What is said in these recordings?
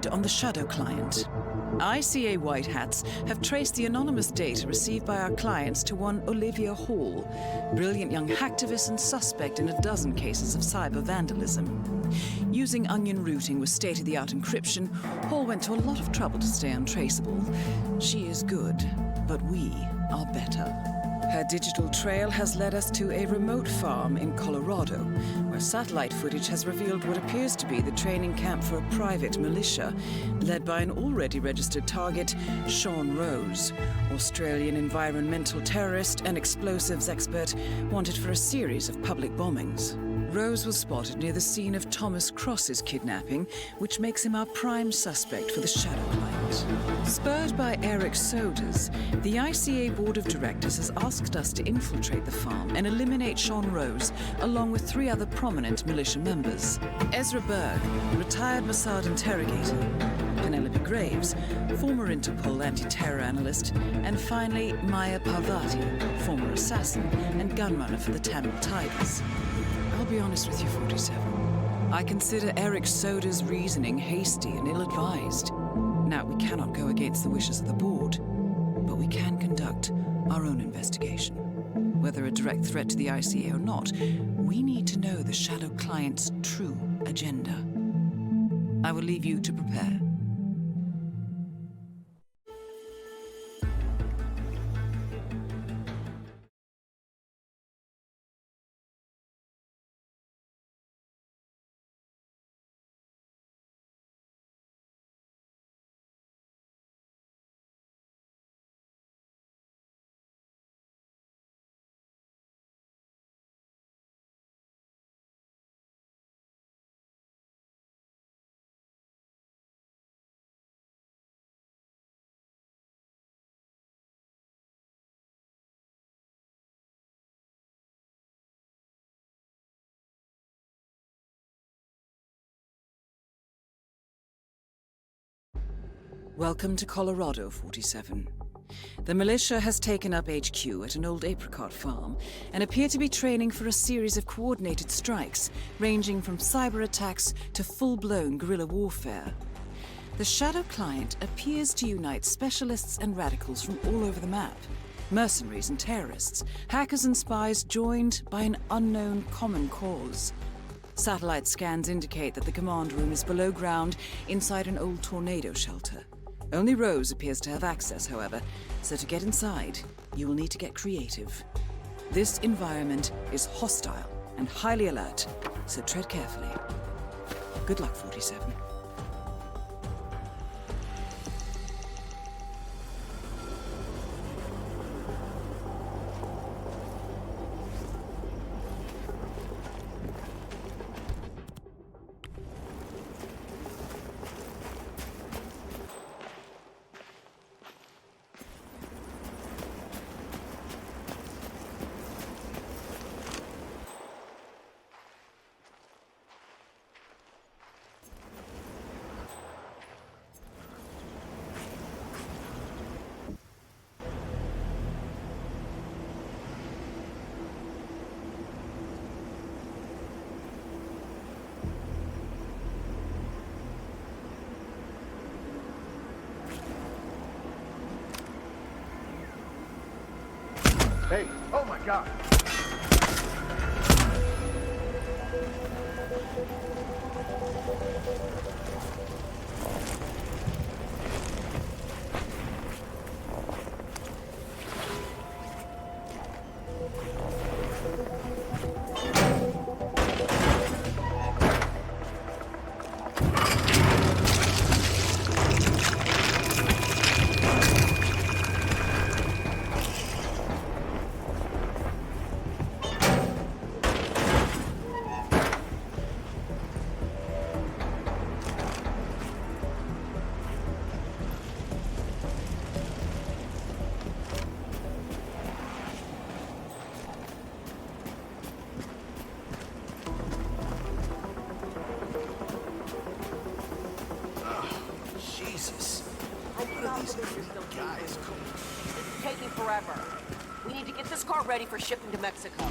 raid on the Shadow client. ICA White Hats have traced the anonymous data received by our clients to one Olivia Hall, brilliant young hacktivist and suspect in a dozen cases of cyber vandalism. Using onion routing with state-of-the-art encryption, Hall went to a lot of trouble to stay untraceable. She is good, but we are better. Her digital trail has led us to a remote farm in Colorado, where satellite footage has revealed what appears to be the training camp for a private militia, led by an already registered target, Sean Rose, Australian environmental terrorist and explosives expert wanted for a series of public bombings. Rose was spotted near the scene of Thomas Cross's kidnapping, which makes him our prime suspect for the Shadow client. Spurred by Eric Soders, the ICA Board of Directors has asked us to infiltrate the farm and eliminate Sean Rose, along with 3 other prominent militia members. Ezra Berg, retired Mossad interrogator, Penelope Graves, former Interpol anti-terror analyst, and finally Maya Parvati, former assassin and gunrunner for the Tamil Tigers. I'll be honest with you, 47. I consider Eric Soda's reasoning hasty and ill-advised. Now, we cannot go against the wishes of the board, but we can conduct our own investigation. Whether a direct threat to the ICA or not, we need to know the Shadow client's true agenda. I will leave you to prepare. Welcome to Colorado, 47. The militia has taken up HQ at an old apricot farm and appear to be training for a series of coordinated strikes, ranging from cyber attacks to full-blown guerrilla warfare. The Shadow client appears to unite specialists and radicals from all over the map. Mercenaries and terrorists, hackers and spies joined by an unknown common cause. Satellite scans indicate that the command room is below ground inside an old tornado shelter. Only Rose appears to have access, however, so to get inside, you will need to get creative. This environment is hostile and highly alert, so tread carefully. Good luck, 47. Hey, oh my God! Guys, cool. This is taking forever. We need to get this car ready for shipping to Mexico.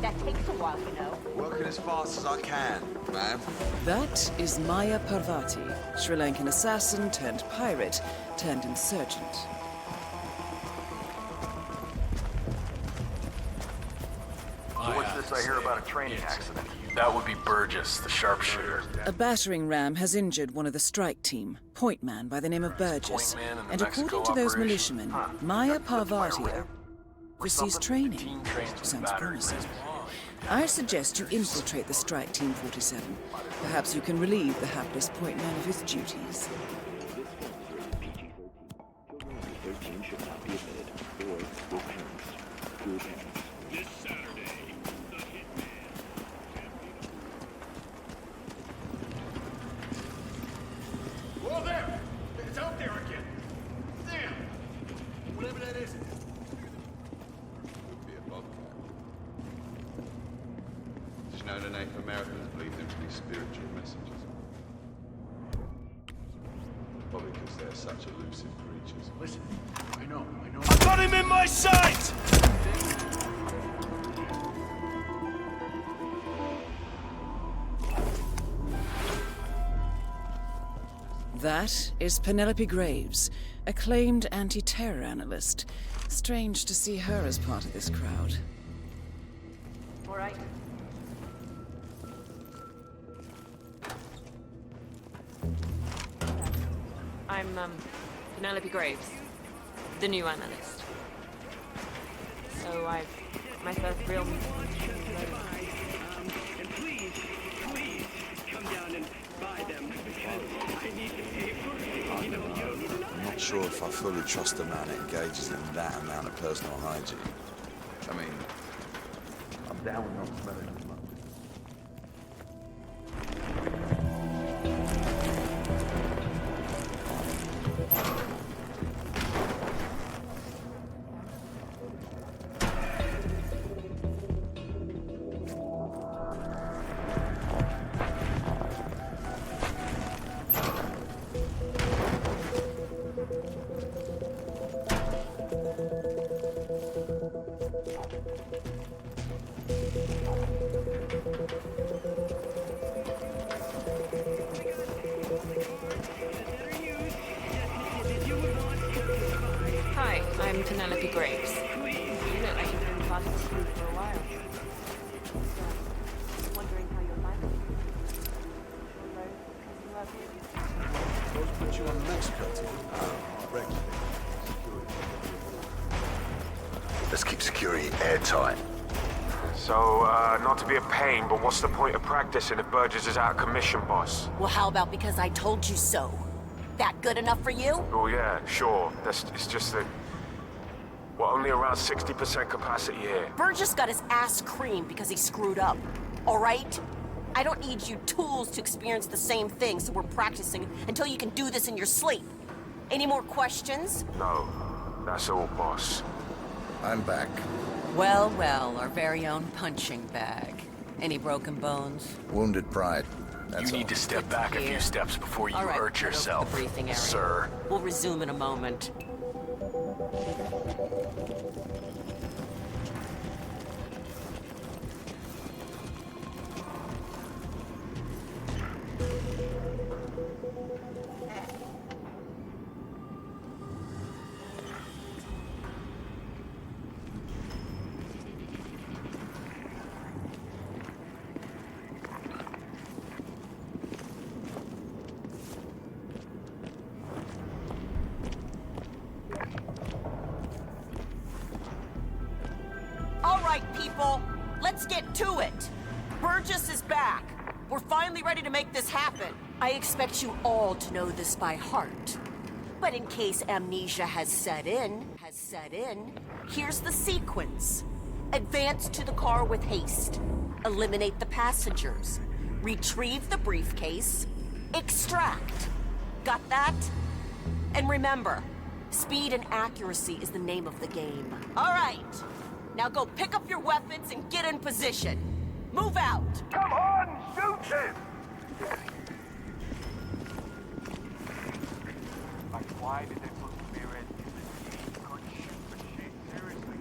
That takes a while, you know. Working as fast as I can, ma'am. That is Maya Parvati, Sri Lankan assassin turned pirate turned insurgent. So what's this I hear about a training accident? That would be Burgess, the sharpshooter. A battering ram has injured one of the strike team, point man by the name of Burgess. Point man in the And Mexico according to those operation. militiamen, Maya Parvati oversees training. Team trains with Sounds battery promising. rams. I suggest you infiltrate the strike team 47. Perhaps you can relieve the hapless point man of his duties. Children should not be admitted or will parents. School parents. This Saturday, the Hitman. Whoa there! It's out there again! Damn! Whatever that is. Would be a bobcat. Did you know the Native Americans believe them to be spiritual messengers? Probably because they're such elusive creatures. Listen, I know. I got him in my sight! That is Penelope Graves, acclaimed anti-terror analyst. Strange to see her as part of this crowd. All right. I'm, Penelope Graves, the new analyst. So my first real And please come down and buy them because I need to pay for it. You know, I'm not sure if I fully trust a man that engages in that amount of personal hygiene. I mean, I'm down with not smelling as much. Hi, I'm Penelope Graves. Unit I have been talking to you for a while. Wondering how you're liking it. those put you on the Mexico team. Regularly. Let's keep security airtight. So, not to be a pain, but what's the point of practicing if Burgess is out of commission, boss? Well, how about because I told you so? That good enough for you? Oh yeah, sure. It's just that... Well, only around 60% capacity here. Burgess got his ass creamed because he screwed up. All right? I don't need you tools to experience the same thing, so we're practicing until you can do this in your sleep. Any more questions? No, that's all, boss. I'm back. Well, well, our very own punching bag. Any broken bones? Wounded pride. That's You need to step back a few steps before you All right, hurt head over to yourself, the briefing area. sir. We'll resume in a moment. All right, people, let's get to it. Burgess is back. We're finally ready to make this happen. I expect you all to know this by heart. But in case amnesia has set in, here's the sequence. Advance to the car with haste. Eliminate the passengers. Retrieve the briefcase. Extract. Got that? And remember, speed and accuracy is the name of the game. All right. Now go pick up your weapons and get in position. Move out! Come on, shoot him! Like, why did they put Spirit in the team? Couldn't shoot for shit, seriously.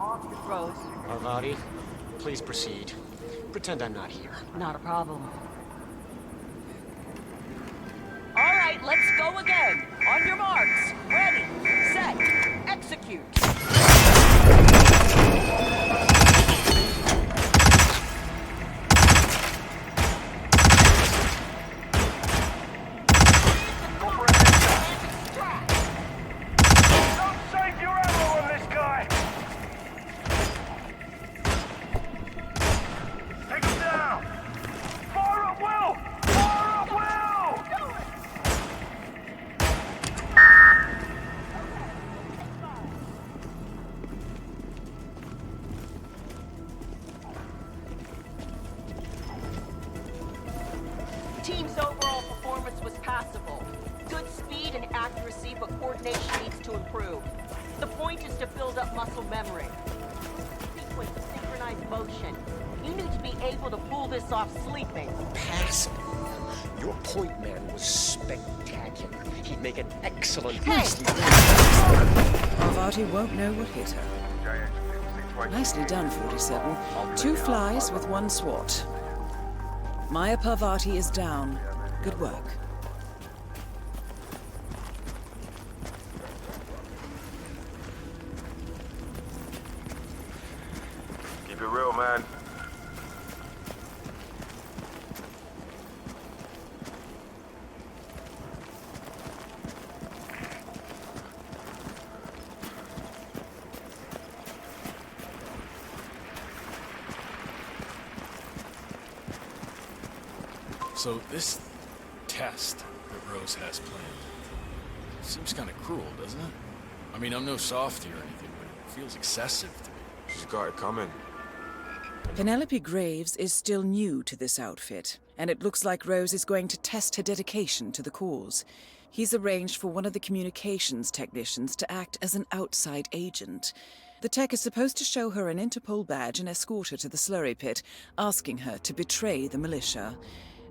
Rose, Parvati, please proceed. Pretend I'm not here. not a problem. All right, let's go again. On your marks. Ready, set, execute. Team's overall performance was passable. Good speed and accuracy, but coordination needs to improve. The point is to build up muscle memory. Sequence of synchronized motion. You need to be able to pull this off sleeping. Passable. Your point man was spectacular. He'd make an excellent... Hey! Parvati won't know what hit her. Nicely done, 47. 2 flies with 1 swat. Maya Parvati is down. Good work. Keep it real, man. So this test that Rose has planned seems kind of cruel, doesn't it? I mean, I'm no softie or anything, but it feels excessive to me. She's got it coming. Penelope Graves is still new to this outfit, and it looks like Rose is going to test her dedication to the cause. He's arranged for one of the communications technicians to act as an outside agent. The tech is supposed to show her an Interpol badge and escort her to the slurry pit, asking her to betray the militia.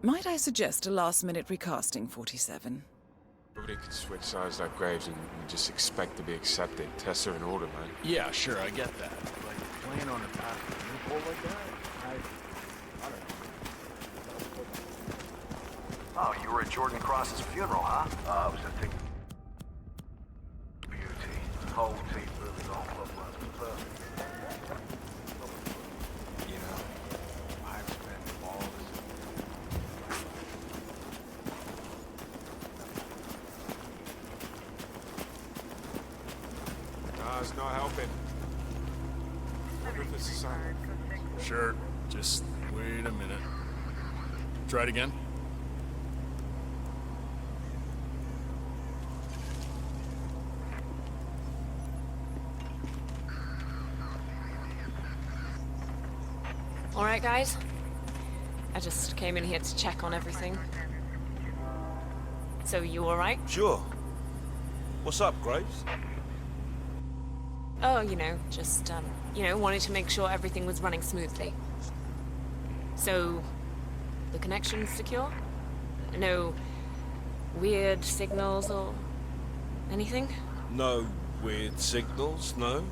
Might I suggest a last-minute recasting, 47? Nobody could switch sides like Graves and just expect to be accepted. Tests are in order, man. Yeah, sure, I get that. Like, playing on a path loophole like that? I don't know. Oh, you were at Jordan Cross's funeral, huh? I was a thing. Beauty. Whole team moving on. Perfect. You know, I've spent all this... Nah, it's not helping. I wonder if it's a sign. Sure, just wait a minute. Try it again. All right, guys. I just came in here to check on everything. So you all right? Sure. What's up, Graves? Oh, just, wanted to make sure everything was running smoothly. So, the connection's secure? No weird signals or anything? No weird signals, no.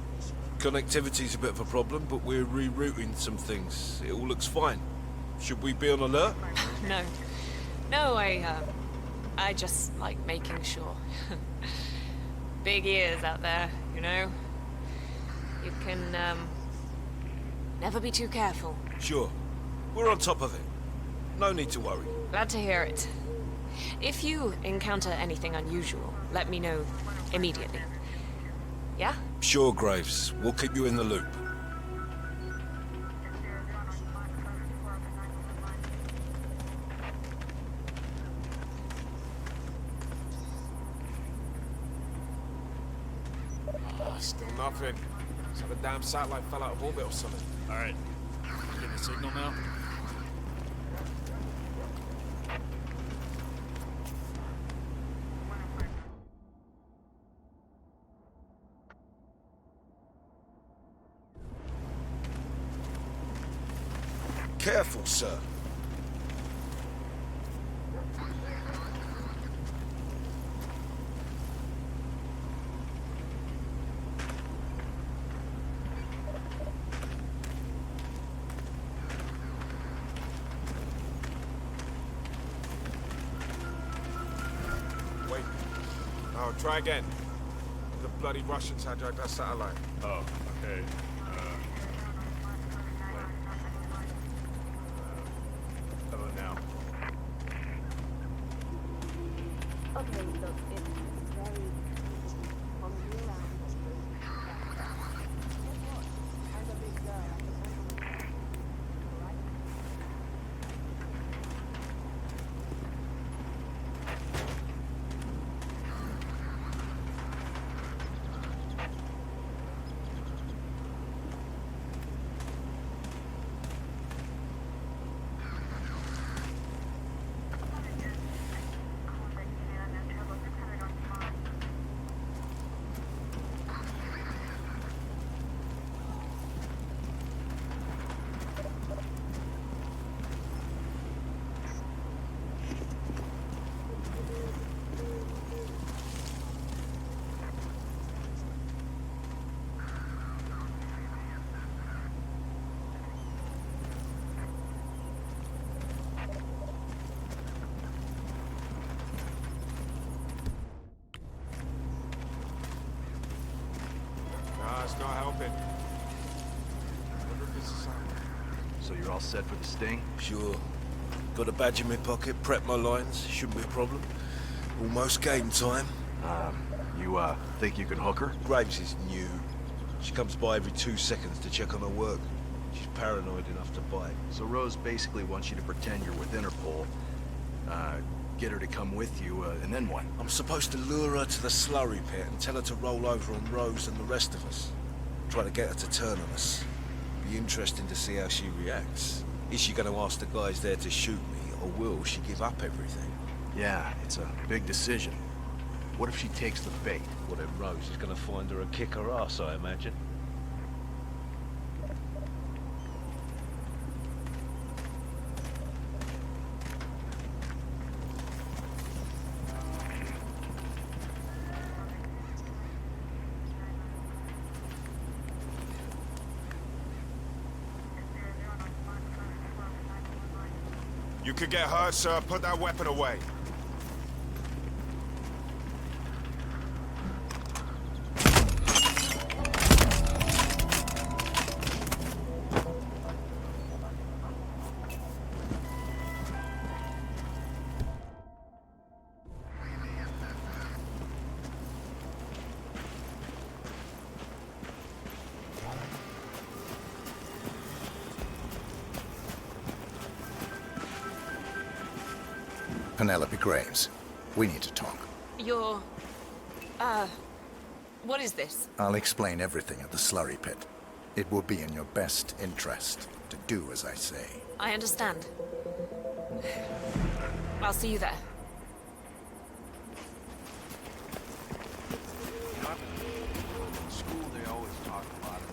Connectivity's a bit of a problem, but we're rerouting some things. It all looks fine. Should we be on alert? No, I just like making sure. Big ears out there, you know? You can, never be too careful. Sure. We're on top of it. No need to worry. Glad to hear it. If you encounter anything unusual, let me know immediately. Yeah? Sure, Graves. We'll keep you in the loop. Still nothing. It's like a damn satellite fell out of orbit or something. All right. Getting a signal now? Careful, sir. try again. The bloody Russians hijacked our satellite. Oh, okay. How about now? Okay, look, it's very from you around. I'm a big girl. It's not helping. I wonder if this is something. So you're all set for the sting? Sure. Got a badge in my pocket, prep my lines. Shouldn't be a problem. Almost game time. You think you can hook her? Graves is new. She comes by every 2 seconds to check on her work. She's paranoid enough to bite. So Rose basically wants you to pretend you're with Interpol, get her to come with you, and then what? I'm supposed to lure her to the slurry pit and tell her to roll over on Rose and the rest of us. Try to get her to turn on us. Be interesting to see how she reacts. Is she going to ask the guys there to shoot me, or will she give up everything? Yeah, it's a big decision. What if she takes the bait? Well, then Rose is going to find her and kick her ass, I imagine. You could get hurt, sir. Put that weapon away. Penelope Graves, we need to talk. You're... what is this? I'll explain everything at the slurry pit. It will be in your best interest to do as I say. I understand. I'll see you there. In school, they always talk a lot about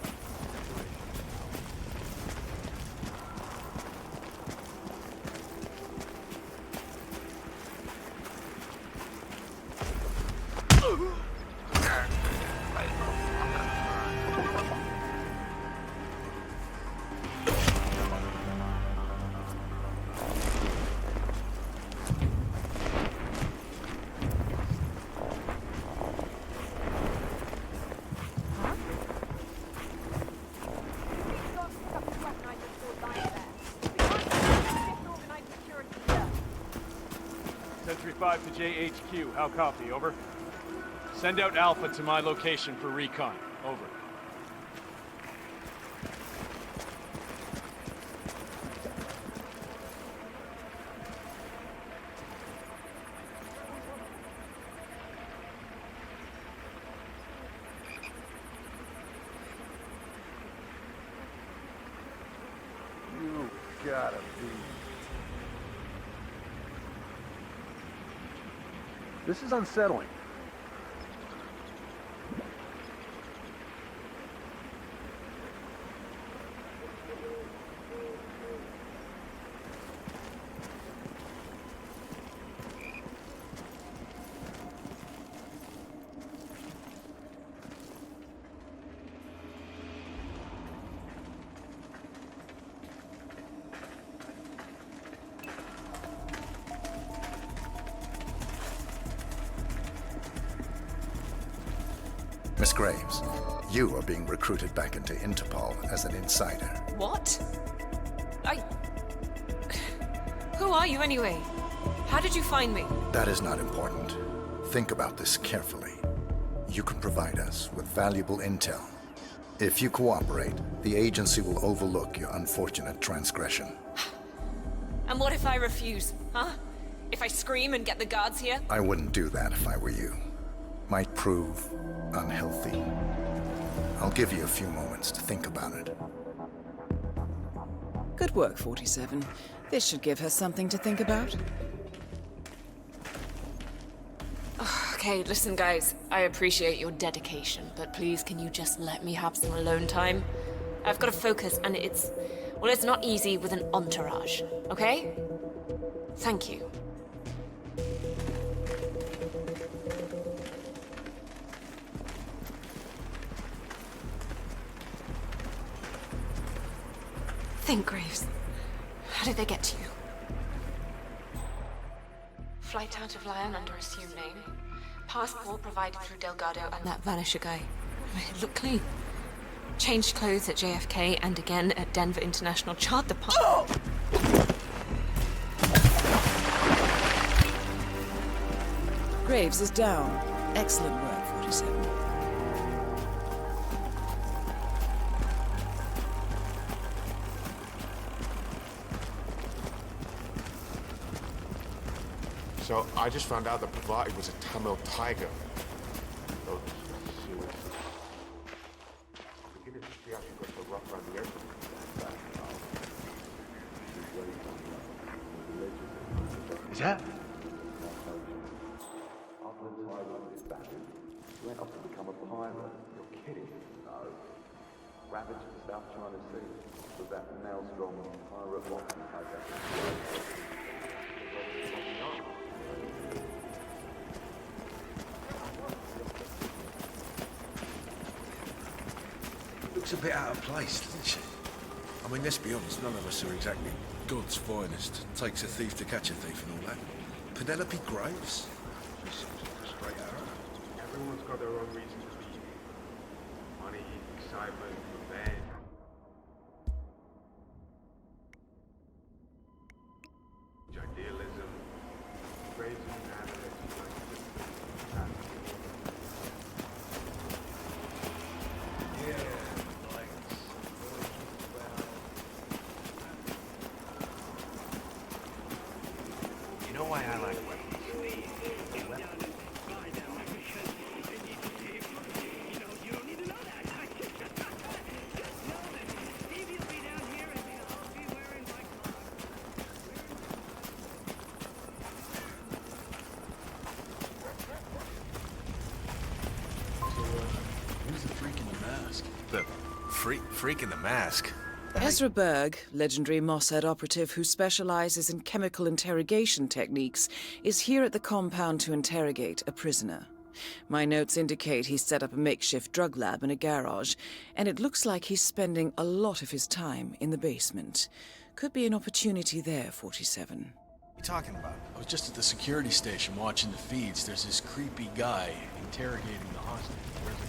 Sentry 5 to JHQ. How copy? Over. Send out Alpha to my location for recon. Over. You gotta be. This is unsettling. Miss Graves, you are being recruited back into Interpol as an insider. What? Who are you anyway? How did you find me? That is not important. Think about this carefully. You can provide us with valuable intel. If you cooperate, the agency will overlook your unfortunate transgression. And what if I refuse, huh? If I scream and get the guards here? I wouldn't do that if I were you. Might prove unhealthy. I'll give you a few moments to think about it. Good work, 47. This should give her something to think about. Okay, listen guys, I appreciate your dedication, but please can you just let me have some alone time? I've got to focus and it's not easy with an entourage, okay? Thank you. Think, Graves. How did they get to you? Flight out of Lyon under assumed name. Passport provided through Delgado and that Vanisher guy. It looked clean. Changed clothes at JFK and again at Denver International. Chart the Graves is down. Excellent work, 47. So, I just found out that Pravati was a Tamil tiger. Oh, shoot. I'm beginning to see how she got so rough around the edges. Is that? After the tiger was battered, he went off to become a pirate. You're kidding? No. Ravaged the South China Sea with that maelstrom pirate walking Looks a bit out of place, doesn't she? I mean, let's be honest, none of us are exactly God's finest. Takes a thief to catch a thief and all that. Penelope Graves? She seems like a straight arrow. Everyone's got their own reasons for leaving. Money, excitement, revenge. Idealism, raising You know why I like weapons? Who's the freak in the mask? The freak in the mask. Ezra Berg, legendary Mossad operative who specializes in chemical interrogation techniques, is here at the compound to interrogate a prisoner. My notes indicate he's set up a makeshift drug lab in a garage, and it looks like he's spending a lot of his time in the basement. Could be an opportunity there, 47. What are you talking about? I was just at the security station watching the feeds. There's this creepy guy interrogating the hostage. Where's it?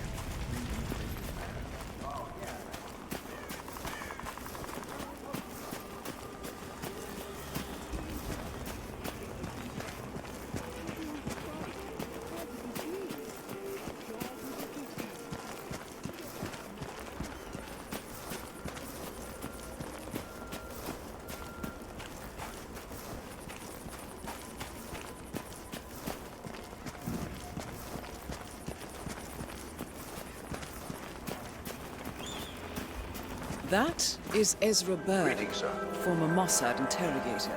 That is Ezra Berg, Greetings, sir. former Mossad interrogator.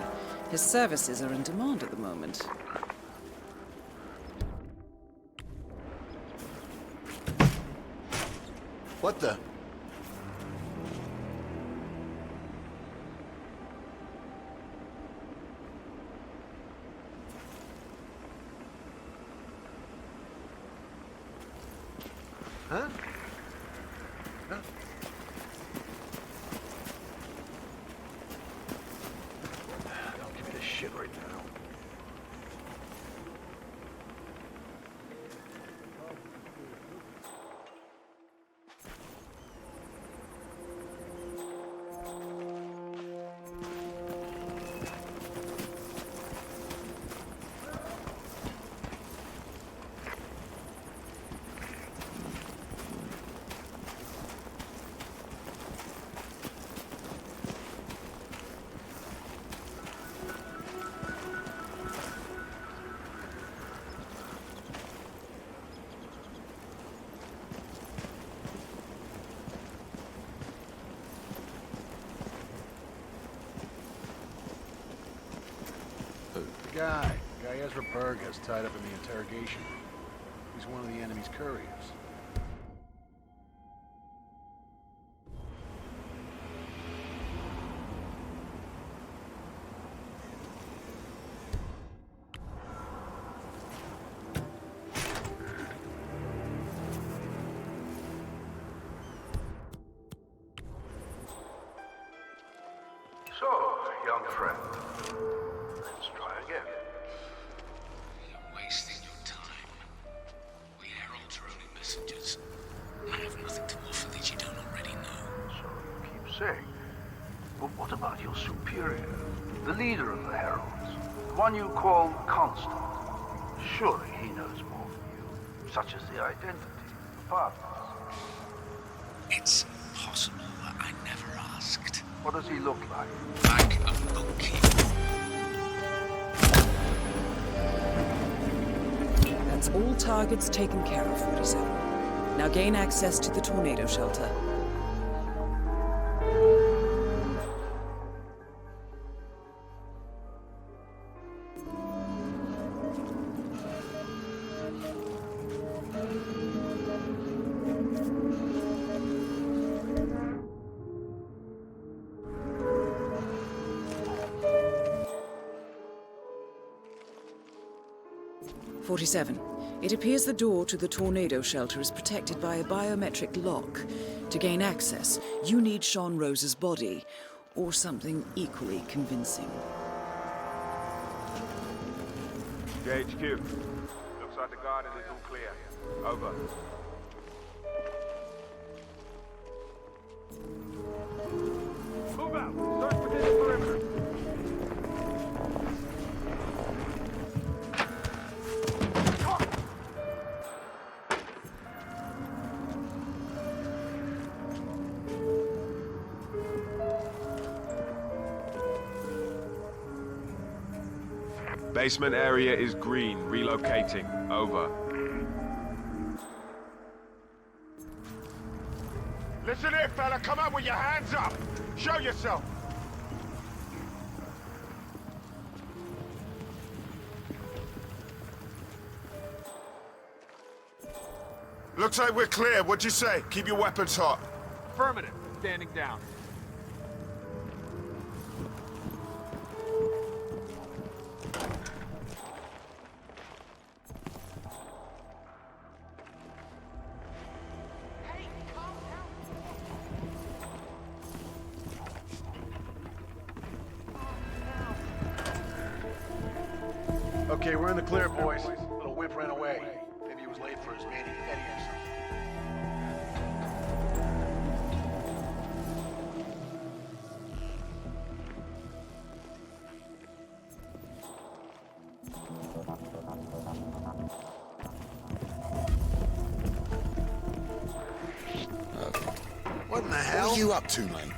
His services are in demand at the moment. What the? Huh? Don't give me this shit right now. guy Ezra Berg has tied up in the interrogation room. He's one of the enemy's couriers. So, young friend, let's try again. You're wasting your time. We heralds are only messengers. I have nothing to offer that you don't already know. So you keep saying. But what about your superior, the leader of the heralds, the one you call Constant? Surely he knows more than you, such as the identity of the partners. It's possible that I never asked. What does he look like? Like a bookkeeper. That's all targets taken care of, 47. Now gain access to the tornado shelter. It appears the door to the tornado shelter is protected by a biometric lock. To gain access, you need Sean Rose's body, or something equally convincing. JHQ. Looks like the garden is all clear. Over. Move out! Search within the perimeter! Basement area is green. Relocating. Over. Listen here, fella. Come out with your hands up. Show yourself. Looks like we're clear. What'd you say? Keep your weapons hot. Affirmative. Standing down. Okay, we're in the clear, boys. Little whip ran away. Maybe he was late for his mani-pedi or something. What in the hell? What are you up to, mate?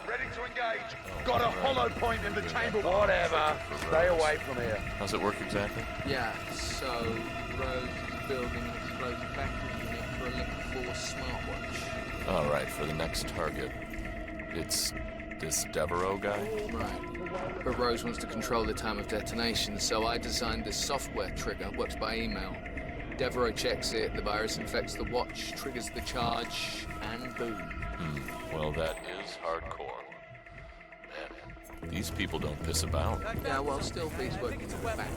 Ready to engage. Got a hollow point in the chamber. Whatever. Stay away from here. How's it work exactly? Yeah, so Rose is building an explosive battery unit for a Liquid Force smartwatch. All right, for the next target. It's this Devereaux guy? Right. But Rose wants to control the time of detonation, so I designed this software trigger, works by email. Devereaux checks it, the virus infects the watch, triggers the charge, and boom. Well, that is hardcore. Man, these people don't piss about. Yeah, well, still B's working for the bank.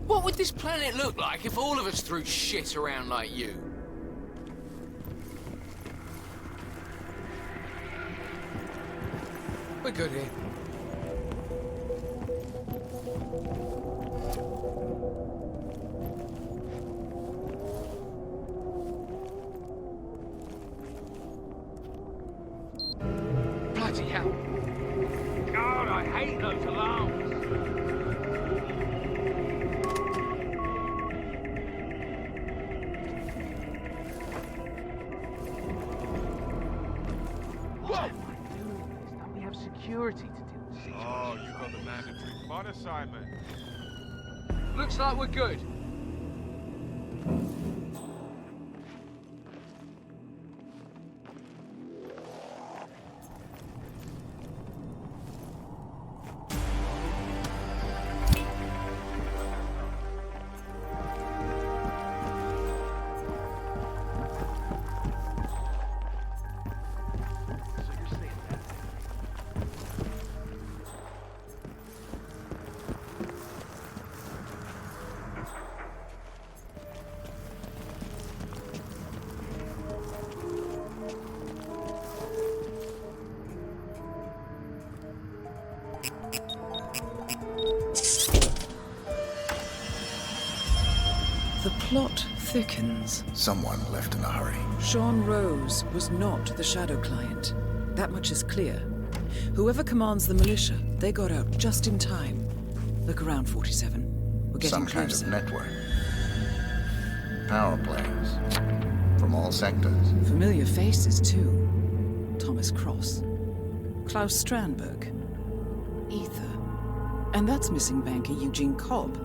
What would this planet look like if all of us threw shit around like you? We're good here. Bloody hell. God, I hate those alarms. security to deal with situations. Oh, you got the mandatory fun assignment. Looks like we're good. The plot thickens. Someone left in a hurry. Sean Rose was not the Shadow client. That much is clear. Whoever commands the militia, they got out just in time. Look around, 47. We're getting Some closer. kind of network. Power plays. From all sectors. Familiar faces, too. Thomas Cross. Klaus Strandberg. Ether. And that's missing banker Eugene Cobb.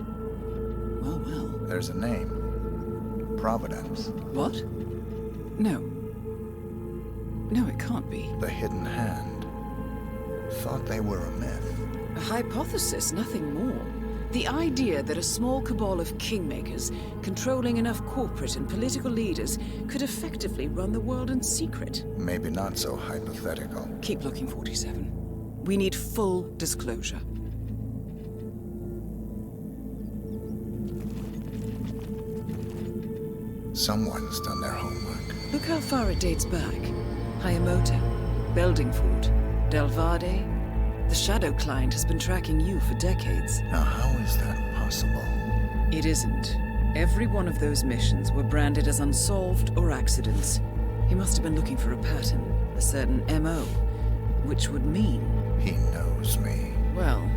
Well, well. There's a name. Providence. What? No. No, it can't be. The Hidden Hand. Thought they were a myth. A hypothesis, nothing more. The idea that a small cabal of kingmakers, controlling enough corporate and political leaders, could effectively run the world in secret. Maybe not so hypothetical. Keep looking, 47. We need full disclosure. Someone's done their homework. Look how far it dates back. Hayamoto, Beldingford, Delvade. The Shadow client has been tracking you for decades. Now, how is that possible? It isn't. Every one of those missions were branded as unsolved or accidents. He must have been looking for a pattern, a certain MO, which would mean... He knows me. Well,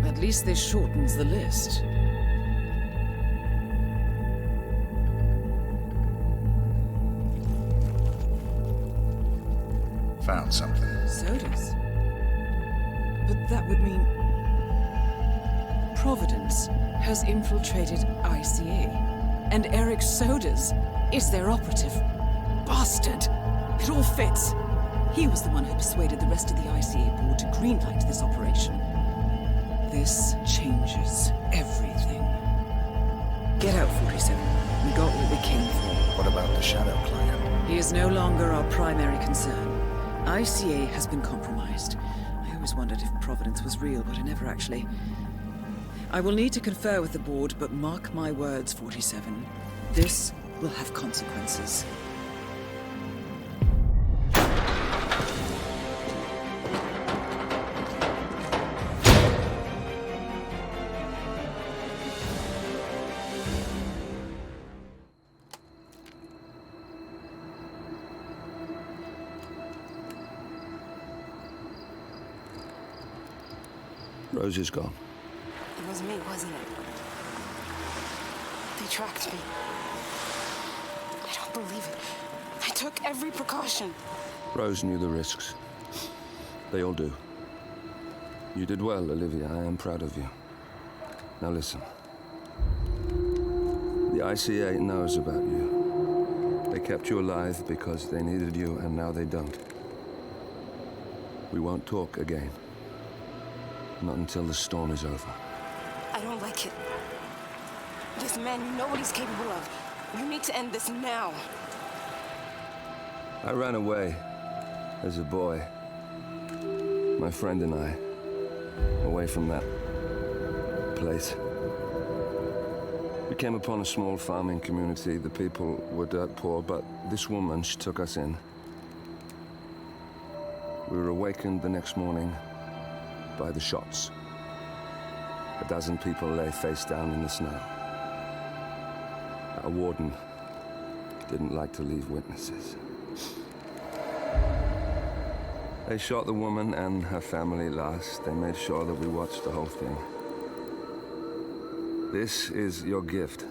at least this shortens the list. Found something. Sodas? But that would mean... Providence has infiltrated ICA. And Eric Sodas is their operative. Bastard! It all fits. He was the one who persuaded the rest of the ICA board to greenlight this operation. This changes everything. Get out, 47. We got what we came for. What about the Shadow client? He is no longer our primary concern. ICA has been compromised. I always wondered if Providence was real, but I never actually... I will need to confer with the board, but mark my words, 47. This will have consequences. Rose is gone. It was me, wasn't it? They tracked me. I don't believe it. I took every precaution. Rose knew the risks. They all do. You did well, Olivia. I am proud of you. Now listen. The ICA knows about you. They kept you alive because they needed you, and now they don't. We won't talk again. Not until the storm is over. I don't like it. This man you know what he's capable of. You need to end this now. I ran away as a boy. My friend and I. Away from that place. We came upon a small farming community. The people were dirt poor, but this woman, she took us in. We were awakened the next morning by the shots. A dozen people lay face down in the snow. Our warden didn't like to leave witnesses. They shot the woman and her family last. They made sure that we watched the whole thing. This is your gift,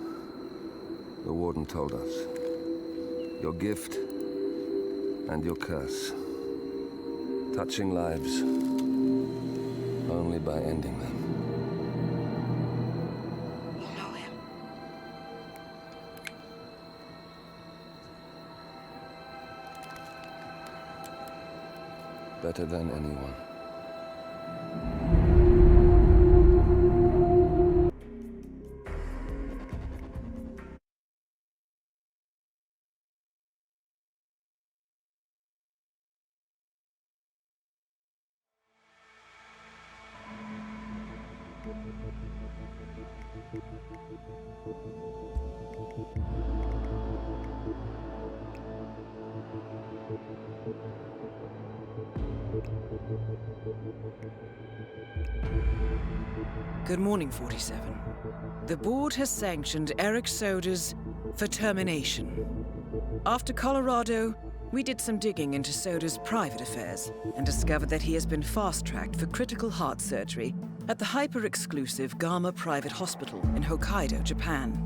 the warden told us. Your gift and your curse. Touching lives Only by ending them. You know him. Better than anyone. Good morning, 47. The board has sanctioned Eric Soda's for termination. After Colorado, we did some digging into Soda's private affairs and discovered that he has been fast-tracked for critical heart surgery at the hyper-exclusive Gama Private Hospital in Hokkaido, Japan.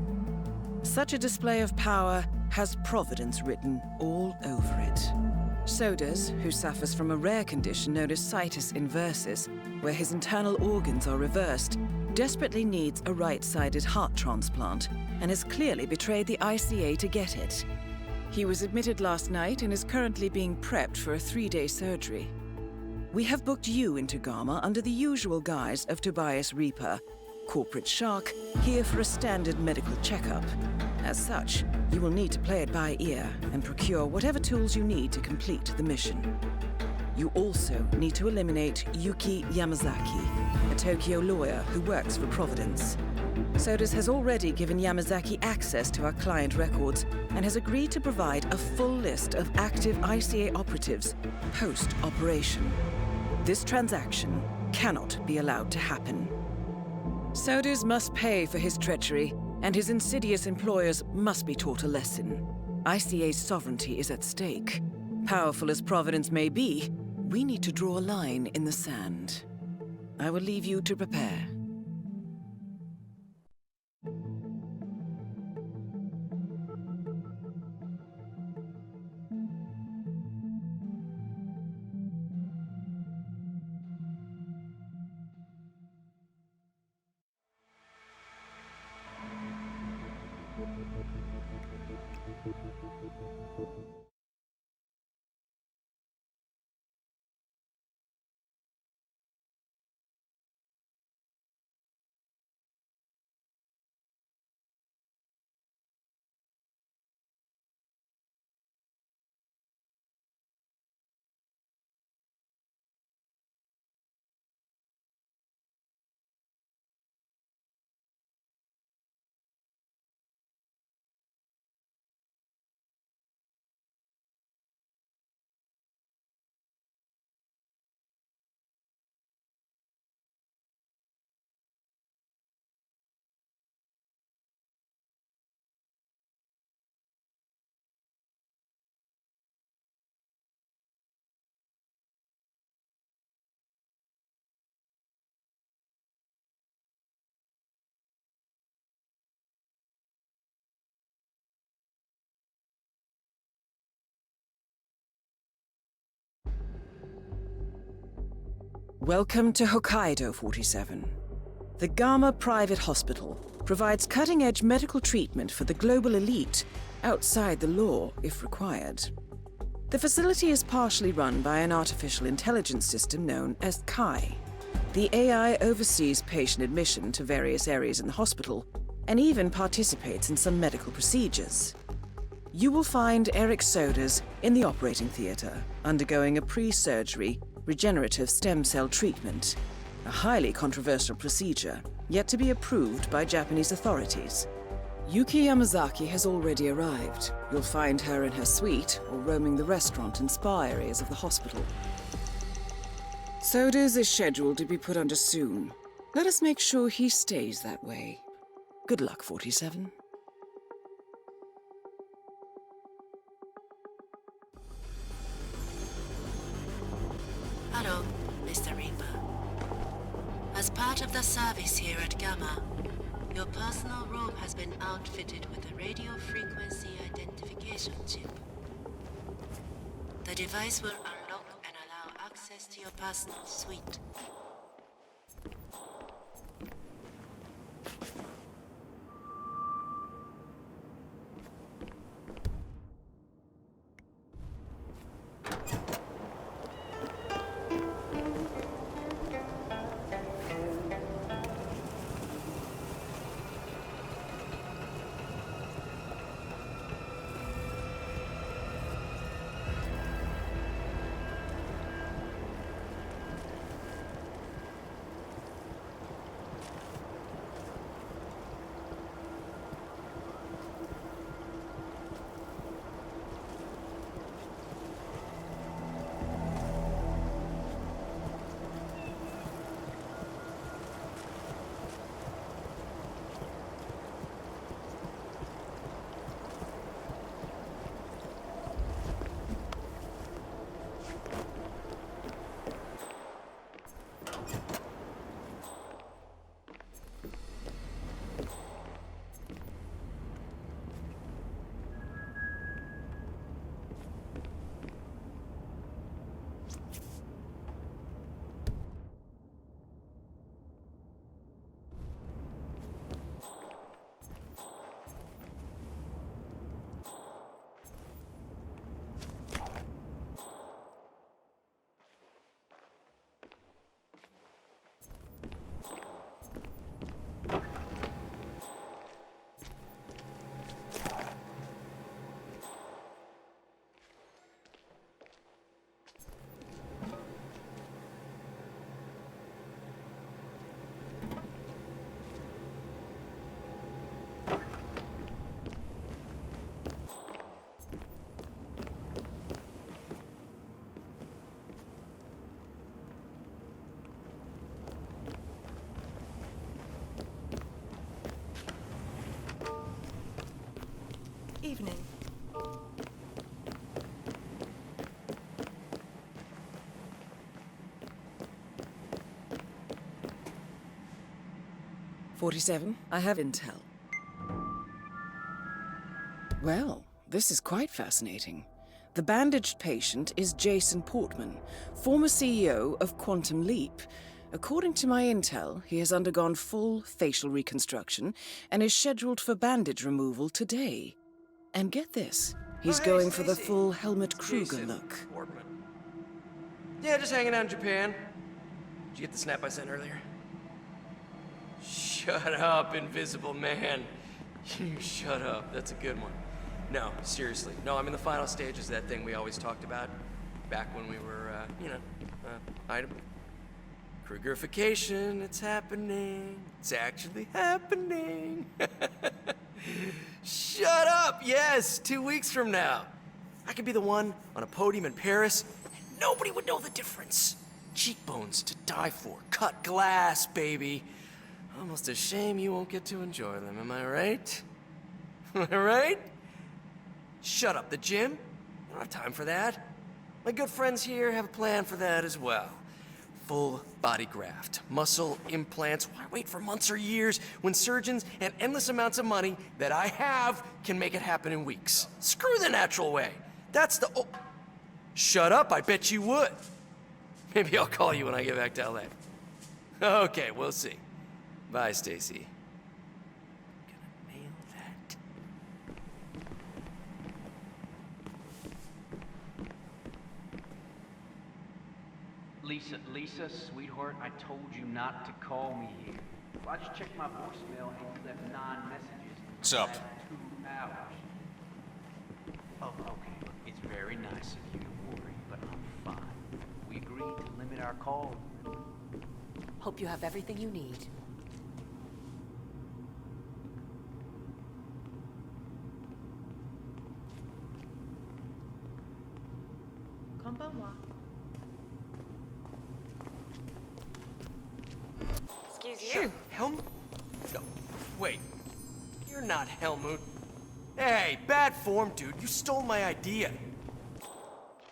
Such a display of power has Providence written all over it. Sodas, who suffers from a rare condition known as situs inversus, where his internal organs are reversed, desperately needs a right-sided heart transplant and has clearly betrayed the ICA to get it. He was admitted last night and is currently being prepped for a 3-day surgery. We have booked you into Gama under the usual guise of Tobias Reaper, corporate shark, here for a standard medical checkup. As such, you will need to play it by ear and procure whatever tools you need to complete the mission. You also need to eliminate Yuki Yamazaki, a Tokyo lawyer who works for Providence. Sodas has already given Yamazaki access to our client records and has agreed to provide a full list of active ICA operatives post-operation. This transaction cannot be allowed to happen. Sodas must pay for his treachery, and his insidious employers must be taught a lesson. ICA's sovereignty is at stake. Powerful as Providence may be, we need to draw a line in the sand. I will leave you to prepare. Welcome to Hokkaido, 47. The Gama Private Hospital provides cutting-edge medical treatment for the global elite, outside the law if required. The facility is partially run by an artificial intelligence system known as Kai. The AI oversees patient admission to various areas in the hospital, and even participates in some medical procedures. You will find Eric Sodas in the operating theater, undergoing a pre-surgery regenerative stem cell treatment, a highly controversial procedure, yet to be approved by Japanese authorities. Yuki Yamazaki has already arrived. You'll find her in her suite or roaming the restaurant and spa areas of the hospital. Sodas is scheduled to be put under soon. Let us make sure he stays that way. Good luck, 47. Hello, Mr. Reaper. As part of the service here at Gamma, your personal robe has been outfitted with a radio frequency identification chip. The device will unlock and allow access to your personal suite. Evening. "47, I have intel. Well, this is quite fascinating. The bandaged patient is Jason Portman, former CEO of Quantum Leap. According to my intel, he has undergone full facial reconstruction and is scheduled for bandage removal today. And get this, he's going for the full Helmut Kruger look. Portman. Yeah, just hanging out in Japan. Did you get the snap I sent earlier? Shut up, invisible man. You shut up. That's a good one. No, seriously. No, I'm in the final stages of that thing we always talked about back when we were, item. Krugerification, it's happening. It's actually happening. Shut up! Yes, 2 weeks from now. I could be the one on a podium in Paris, and nobody would know the difference. Cheekbones to die for. Cut glass, baby. Almost a shame you won't get to enjoy them, am I right? Am I right? Shut up, the gym? I don't have time for that. My good friends here have a plan for that as well. Full body graft, muscle implants. Why wait for months or years when surgeons and endless amounts of money that I have can make it happen in weeks? Screw the natural way. That's the... Oh. Shut up, I bet you would. Maybe I'll call you when I get back to LA. Okay, we'll see. Bye, Stacy. Lisa, sweetheart, I told you not to call me here. Well, I just checked my voicemail and you left 9 messages. What's up? 2 hours. Oh, okay. Look, it's very nice of you to worry, but I'm fine. We agreed to limit our call. Hope you have everything you need. Konbanwa. Excuse you. Helmut? No, wait. You're not Helmut. Hey, bad form, dude. You stole my idea.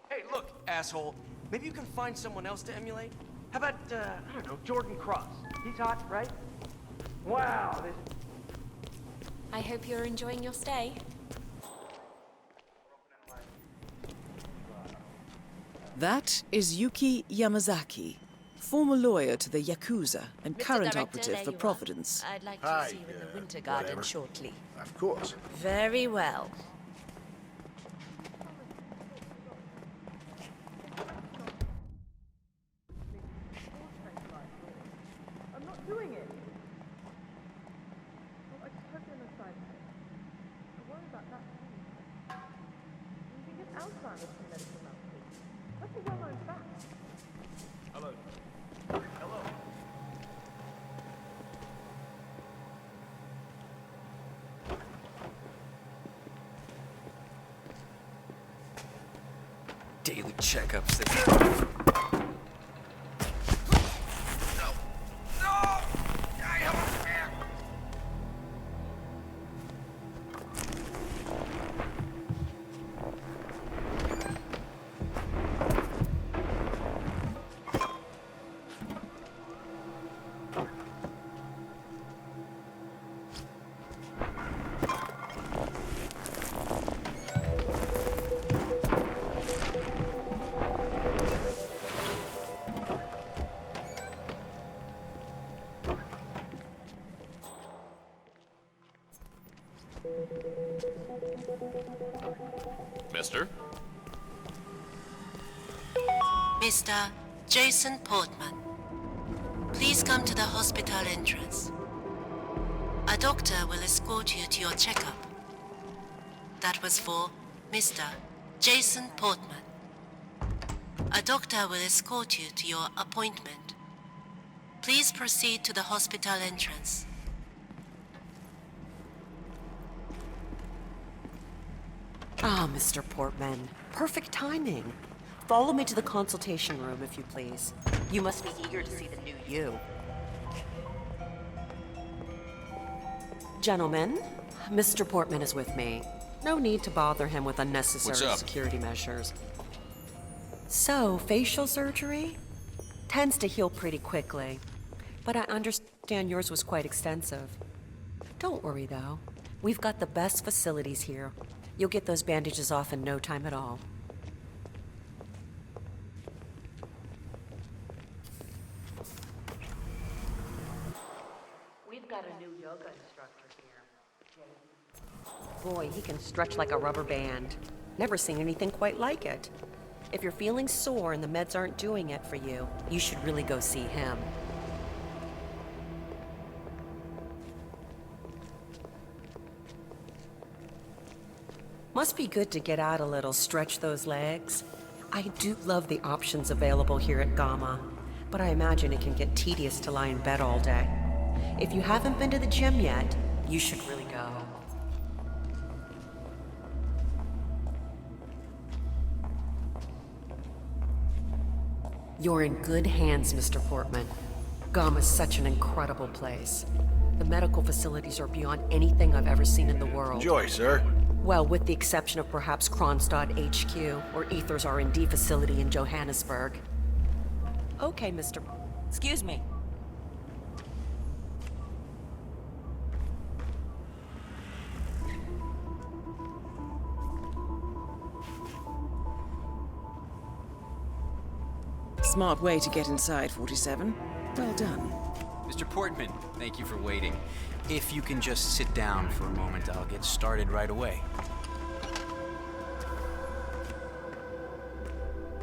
Hey, look, asshole. Maybe you can find someone else to emulate? How about, I don't know, Jordan Cross? He's hot, right? Wow, this... I hope you're enjoying your stay. That is Yuki Yamazaki, former lawyer to the Yakuza and current operative for Providence. I'd like to see you in the Winter Garden shortly. Of course. Very well. I'm not doing it. Well, I just took him aside. I worry about that too. You can get Alzheimer's from medical malpractice. That's a well-known fact. Hello. Hello. Daily checkups that... Mr. Jason Portman. Please come to the hospital entrance. A doctor will escort you to your checkup. That was for Mr. Jason Portman. A doctor will escort you to your appointment. Please proceed to the hospital entrance. Ah, Mr. Portman. Perfect timing. Follow me to the consultation room, if you please. You must be eager to see the new you. Gentlemen, Mr. Portman is with me. No need to bother him with unnecessary security measures. So, facial surgery? Tends to heal pretty quickly. But I understand yours was quite extensive. Don't worry, though. We've got the best facilities here. You'll get those bandages off in no time at all. We've got a new yoga instructor here. Boy, he can stretch like a rubber band. Never seen anything quite like it. If you're feeling sore and the meds aren't doing it for you, you should really go see him. Must be good to get out a little, stretch those legs. I do love the options available here at Gamma, but I imagine it can get tedious to lie in bed all day. If you haven't been to the gym yet, you should really go. You're in good hands, Mr. Portman. Gamma's such an incredible place. The medical facilities are beyond anything I've ever seen in the world. Enjoy, sir. Well, with the exception of perhaps Kronstadt HQ or Aether's R&D facility in Johannesburg. Okay, Mr. Excuse me. Smart way to get inside, 47. Well done. Mr. Portman, thank you for waiting. If you can just sit down for a moment, I'll get started right away.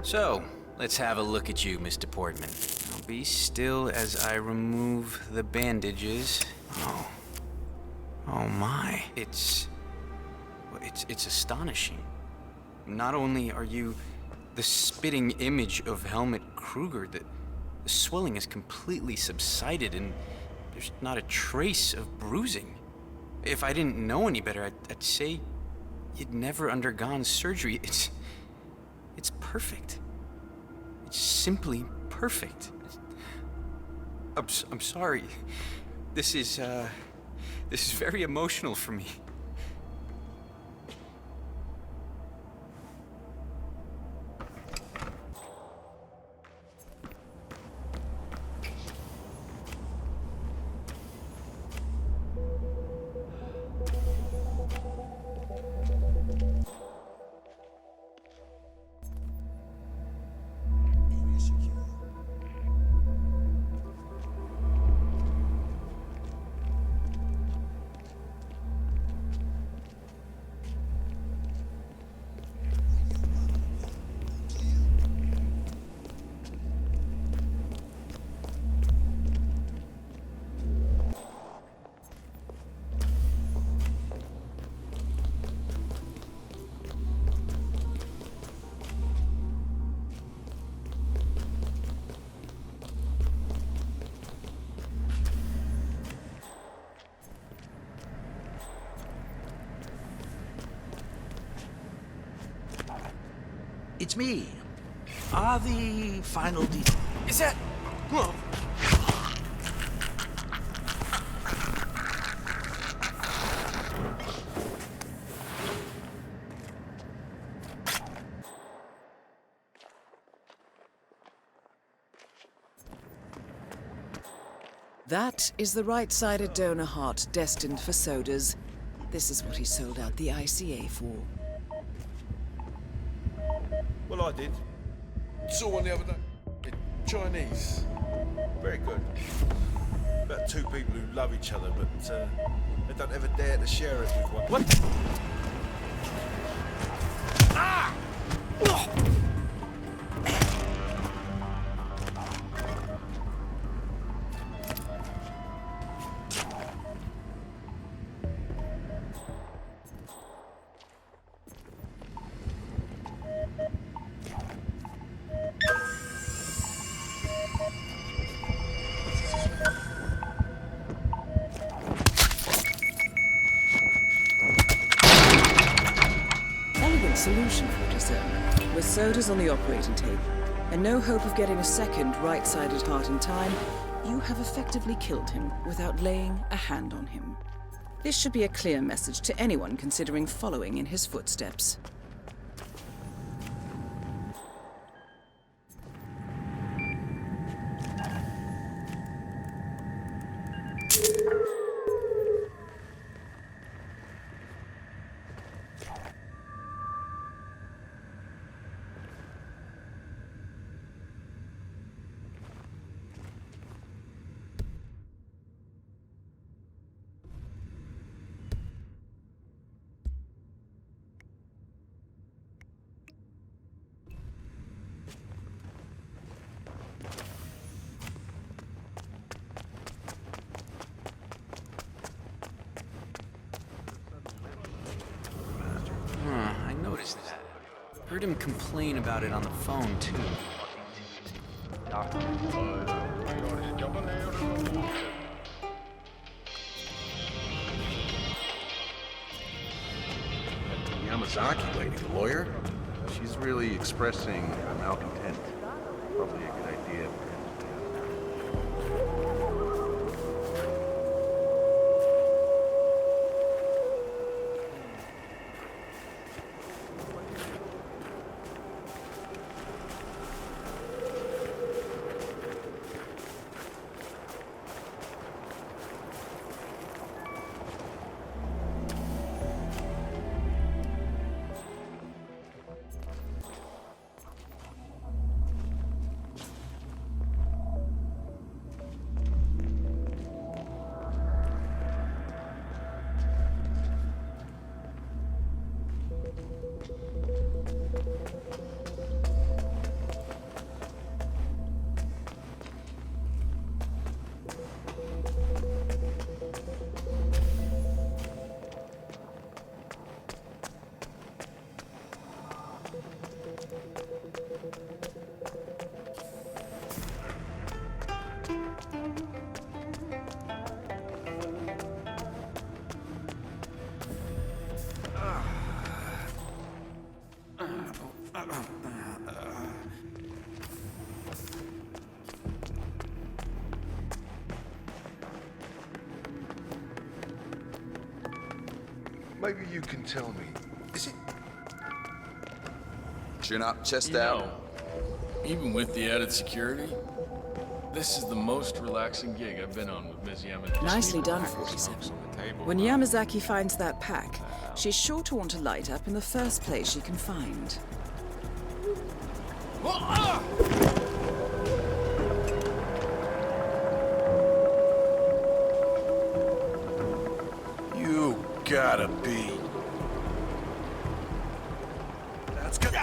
So, let's have a look at you, Mr. Portman. Now be still as I remove the bandages. Oh my. It's astonishing. Not only are you the spitting image of Helmut Kruger, the swelling has completely subsided and there's not a trace of bruising. If I didn't know any better, I'd say you'd never undergone surgery. It's perfect. It's simply perfect. I'm sorry. This is very emotional for me. It's me. Are the final details... Is that... Whoa. That is the right-sided donor heart destined for sodas. This is what he sold out the ICA for. Well, I did. Saw one the other day. Chinese. Very good. About two people who love each other, but they don't ever dare to share it with one. What? Ah! solution for it, sir. With sodas on the operating table, and no hope of getting a second right-sided heart in time, you have effectively killed him without laying a hand on him. This should be a clear message to anyone considering following in his footsteps. I noticed that. Heard him complain about it on the phone, too. Yamazaki lady, the lawyer? She's really expressing malcontent. Probably a good idea. Maybe you can tell me. Is it? Chin up, chest out. Even with the added security, this is the most relaxing gig I've been on with Ms. Yamazaki. Nicely done, 47. When Yamazaki finds that pack, she's sure to want to light up in the first place she can find. You gotta be. That's good.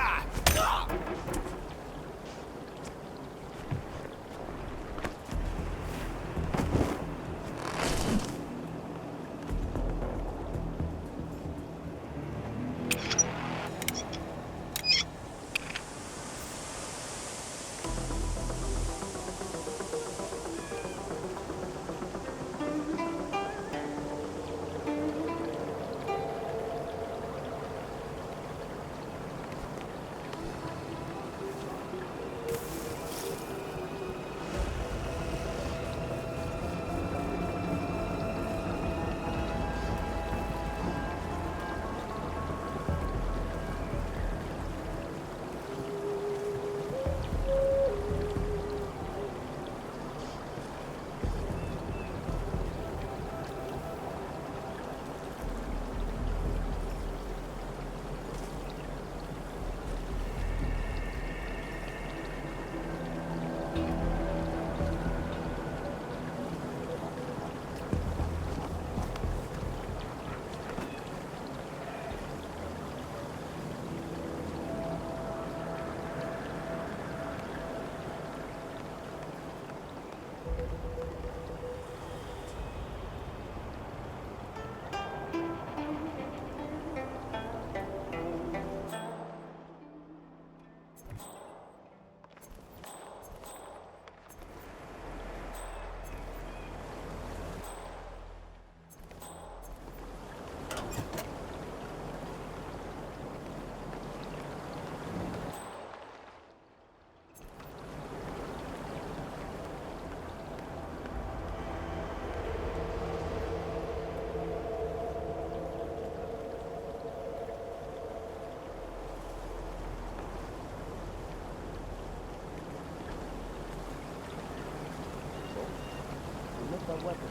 the weapon.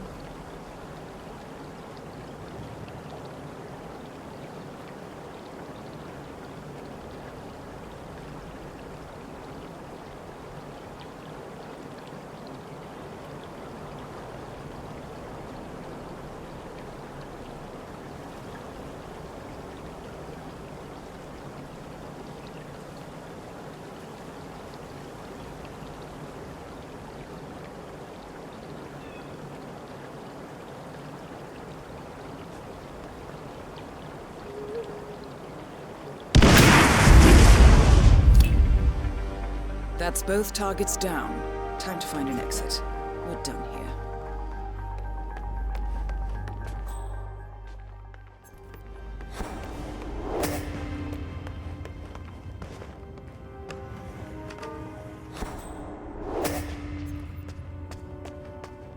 That's both targets down. Time to find an exit. We're done here.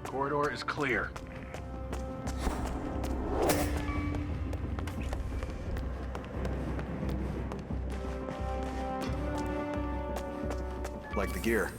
Corridor is clear. Like the gear.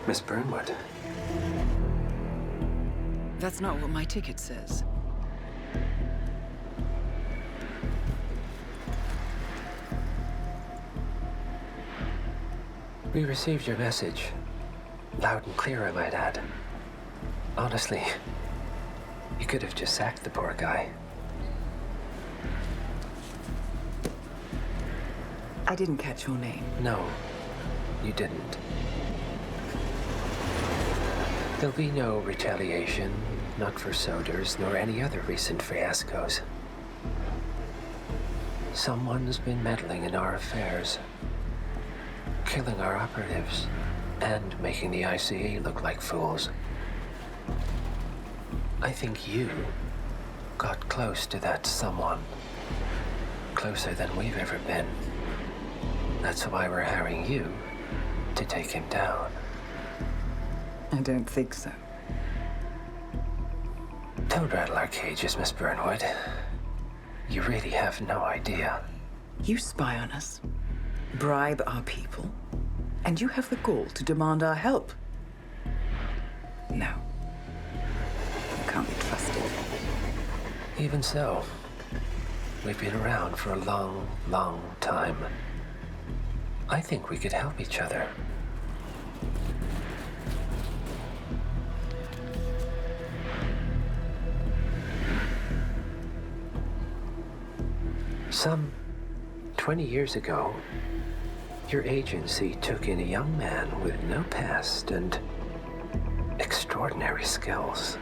Miss Burnwood. That's not what my ticket says. We received your message. Loud and clear, I might add. Honestly, you could have just sacked the poor guy. I didn't catch your name. No, you didn't. There'll be no retaliation, not for Soders, nor any other recent fiascos. Someone's been meddling in our affairs, killing our operatives, and making the ICA look like fools. I think you got close to that someone. Closer than we've ever been. That's why we're hiring you to take him down. I don't think so. Don't rattle our cages, Miss Burnwood. You really have no idea. You spy on us, bribe our people, and you have the gall to demand our help. No. You can't be trusted. Even so, we've been around for a long, long time. I think we could help each other. Some 20 years ago, your agency took in a young man with no past and extraordinary skills.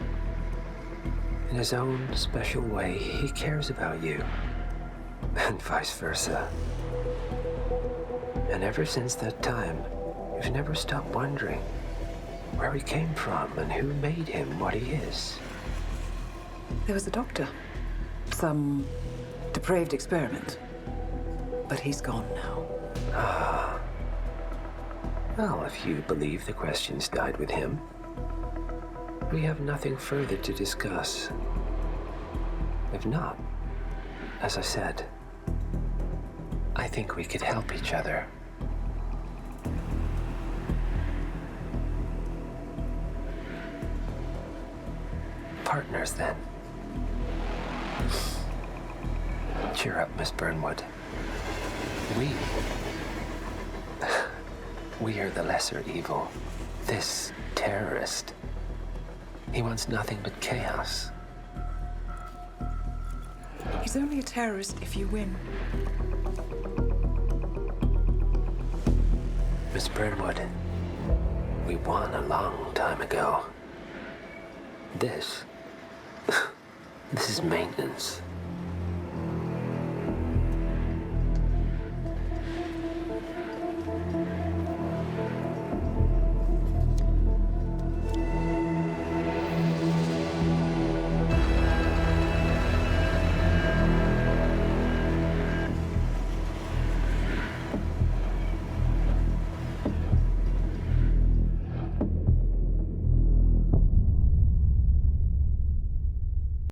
In his own special way, he cares about you, and vice versa. And ever since that time, you've never stopped wondering where he came from and who made him what he is. There was a doctor. Some depraved experiment. But he's gone now. Ah. Well, if you believe the questions died with him, we have nothing further to discuss. If not, as I said, I think we could help each other. Partners, then. Cheer up, Miss Burnwood. We are the lesser evil. This terrorist He wants nothing but chaos. He's only a terrorist if you win. Miss Burnwood, we won a long time ago. This is maintenance.